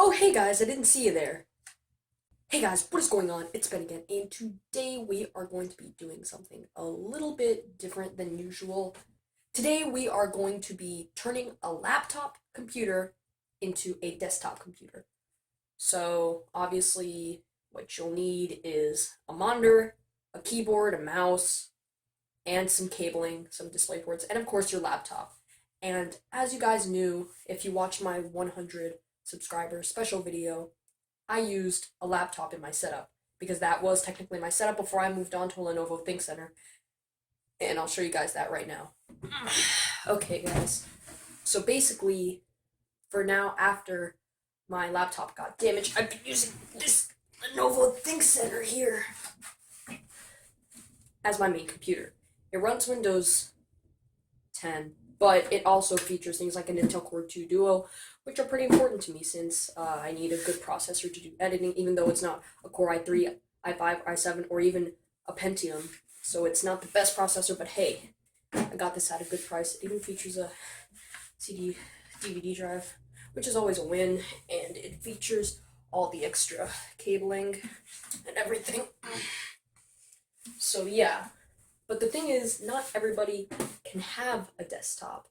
Oh, hey guys, I didn't see you there. Hey guys, what is going on? It's Ben again, and today we are going to be doing something a little bit different than usual. Today we are going to be turning a laptop computer into a desktop computer. So, obviously, what you'll need is a monitor, a keyboard, a mouse, and some cabling, some display ports, and of course your laptop. And as you guys knew, if you watched my 100 subscribers special video, I used a laptop in my setup because that was technically my setup before I moved on to a Lenovo ThinkCenter. And I'll show you guys that right now. Okay, guys. So basically, for now, after my laptop got damaged, I've been using this Lenovo ThinkCenter here as my main computer. It runs Windows 10, but it also features things like an Intel Core 2 Duo, which are pretty important to me since I need a good processor to do editing, even though it's not a Core i3, i5, i7, or even a Pentium. So it's not the best processor, but hey, I got this at a good price. It even features a CD DVD drive, which is always a win, and it features all the extra cabling and everything. So yeah, but the thing is, not everybody can have a desktop.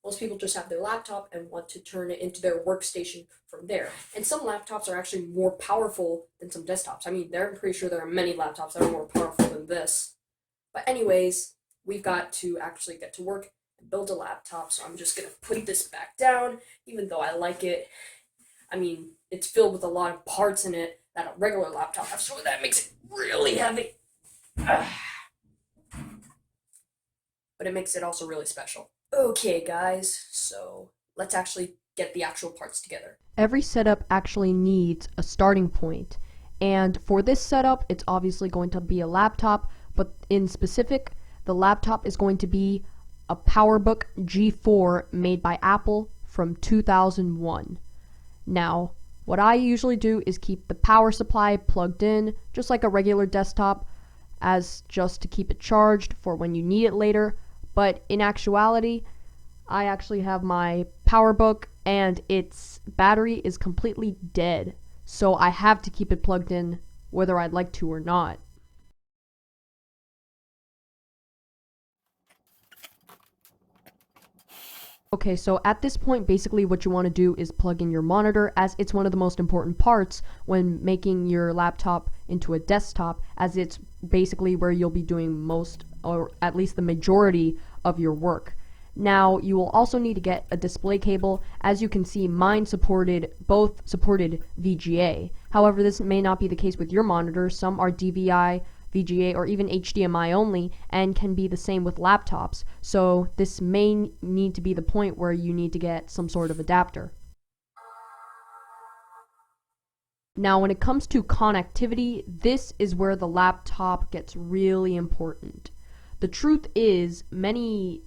Most people just have their laptop and want to turn it into their workstation from there. And some laptops are actually more powerful than some desktops. I mean, I'm pretty sure there are many laptops that are more powerful than this. But anyways, we've got to actually get to work and build a laptop. So I'm just going to put this back down, even though I like it. I mean, it's filled with a lot of parts in it that a regular laptop has, so that makes it really heavy. But it makes it also really special. Okay, guys, so let's actually get the actual parts together. Every setup actually needs a starting point, and for this setup it's obviously going to be a laptop, but in specific the laptop is going to be a Powerbook G4 made by Apple from 2001. Now, what I usually do is keep the power supply plugged in just like a regular desktop, as just to keep it charged for when you need it later. But in actuality, I actually have my PowerBook and its battery is completely dead, so I have to keep it plugged in whether I'd like to or not. Okay, so at this point, basically what you want to do is plug in your monitor, as it's one of the most important parts when making your laptop into a desktop, as it's basically where you'll be doing most, or at least the majority, of your work. Now, you will also need to get a display cable. As you can see, mine both supported VGA. However, this may not be the case with your monitor. Some are DVI, VGA, or even HDMI only, and can be the same with laptops. So this may need to be the point where you need to get some sort of adapter. Now, when it comes to connectivity, this is where the laptop gets really important. The truth is, pretty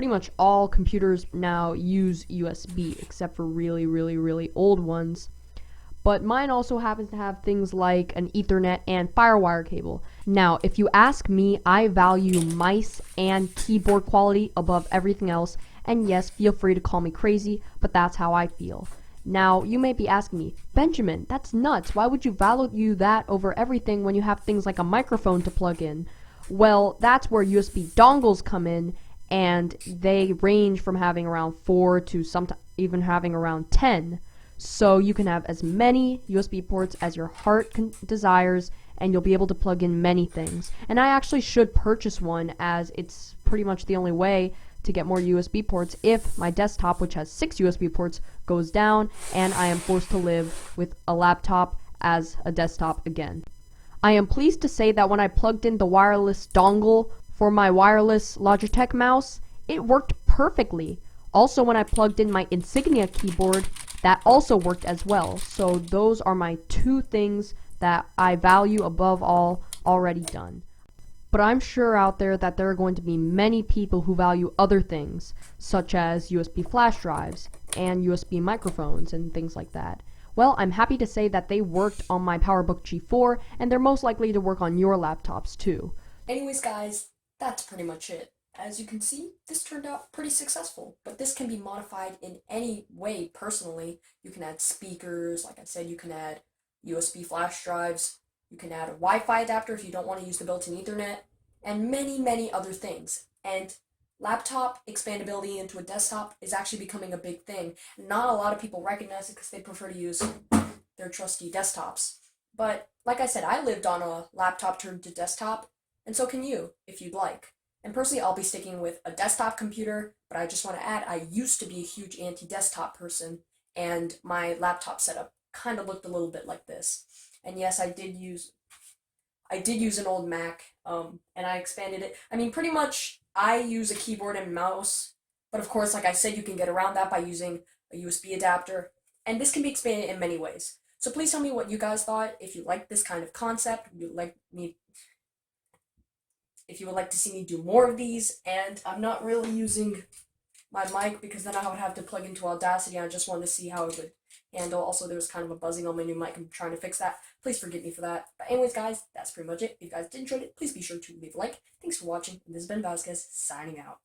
much all computers now use USB, except for really old ones. But mine also happens to have things like an Ethernet and Firewire cable. Now, if you ask me, I value mice and keyboard quality above everything else, and yes, feel free to call me crazy, but that's how I feel. Now, you may be asking me, Benjamin, that's nuts. Why would you value that over everything when you have things like a microphone to plug in? Well, that's where USB dongles come in, and they range from having around 4 to sometimes even having around 10. So you can have as many USB ports as your heart desires, and you'll be able to plug in many things. And I actually should purchase one, as it's pretty much the only way to get more USB ports if my desktop, which has 6 USB ports, goes down and I am forced to live with a laptop as a desktop again. I am pleased to say that when I plugged in the wireless dongle for my wireless Logitech mouse, it worked perfectly. Also, when I plugged in my Insignia keyboard, that also worked as well. So those are my two things that I value above all already done. But I'm sure out there that there are going to be many people who value other things, such as USB flash drives and USB microphones and things like that. Well, I'm happy to say that they worked on my Powerbook G4, and they're most likely to work on your laptops too. Anyways, guys, that's pretty much it. as you can see, this turned out pretty successful, but this can be modified in any way personally. You can add speakers, like I said, you can add USB flash drives, you can add a Wi-Fi adapter if you don't want to use the built-in Ethernet, and many, many other things. And laptop expandability into a desktop is actually becoming a big thing. Not a lot of people recognize it because they prefer to use their trusty desktops. But like I said, I lived on a laptop turned to desktop, and so can you if you'd like. And personally, I'll be sticking with a desktop computer, but I just want to add I used to be a huge anti desktop person, and my laptop setup kind of looked a little bit like this. And yes, I did use an old Mac, and I expanded it. I mean, pretty much I use a keyboard and mouse, but of course, like I said, you can get around that by using a USB adapter, and this can be expanded in many ways. So please tell me what you guys thought. If you like this kind of concept, if you would like to see me do more of these, and I'm not really using my mic because then I would have to plug into Audacity, and I just wanted to see how it would handle. Also, there was kind of a buzzing on my new mic. I'm trying to fix that. Please forgive me for that. But anyways, guys, that's pretty much it. If you guys did enjoy it, please be sure to leave a like. Thanks for watching, and this has been Vasquez, signing out.